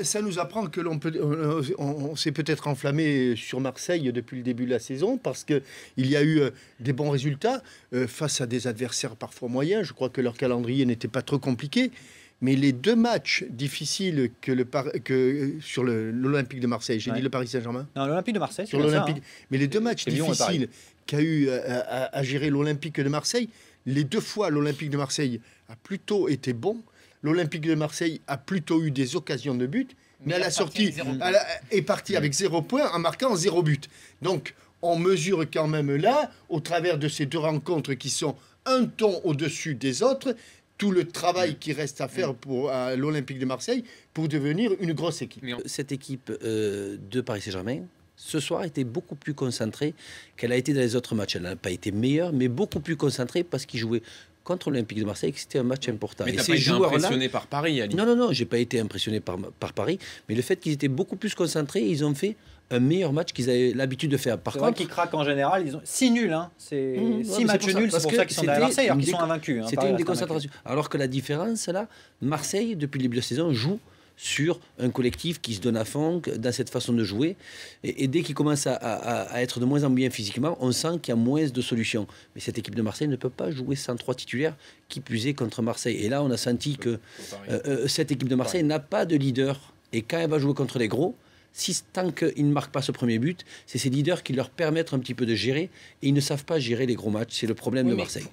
ça nous apprend que on s'est peut-être enflammé sur Marseille depuis le début de la saison parce qu'il y a eu des bons résultats face à des adversaires parfois moyens. Je crois que leur calendrier n'était pas trop compliqué. Mais les deux matchs difficiles sur l'Olympique de Marseille, j'ai dit le Paris Saint-Germain. Non, l'Olympique de Marseille, sur l'Olympique. Mais les deux matchs difficiles qu'a eu à gérer l'Olympique de Marseille, les deux fois l'Olympique de Marseille a plutôt été bon. L'Olympique de Marseille a plutôt eu des occasions de but, mais à la sortie est parti avec 0 points en marquant 0 but. Donc on mesure quand même là, au travers de ces deux rencontres qui sont un ton au-dessus des autres, tout le travail qui reste à faire pour l'Olympique de Marseille pour devenir une grosse équipe. Cette équipe de Paris Saint-Germain, ce soir, était beaucoup plus concentrée qu'elle a été dans les autres matchs. Elle n'a pas été meilleure, mais beaucoup plus concentrée parce qu'ils jouaient contre l'Olympique de Marseille, que c'était un match important. Mais tu n'as pas été impressionné par Paris, Ali? Non, je n'ai pas été impressionné par Paris, mais le fait qu'ils étaient beaucoup plus concentrés, ils ont fait un meilleur match qu'ils avaient l'habitude de faire. Par contre, qu'ils craquent en général, ils ont 6 nuls, hein. C'est 6 matchs nuls, c'est pour ça qu'ils sont à Marseille, alors qu'ils sont invaincus. C'était une déconcentration. Alors que la différence, là, Marseille, depuis le début de la saison, joue sur un collectif qui se donne à fond dans cette façon de jouer. Et dès qu'il commence à être de moins en moins bien physiquement, on sent qu'il y a moins de solutions. Mais cette équipe de Marseille ne peut pas jouer sans 3 titulaires, qui plus est contre Marseille. Et là, on a senti que cette équipe de Marseille n'a pas de leader. Et quand elle va jouer contre les gros, tant qu'ils ne marquent pas ce premier but, c'est ces leaders qui leur permettent un petit peu de gérer. Et ils ne savent pas gérer les gros matchs. C'est le problème de Marseille.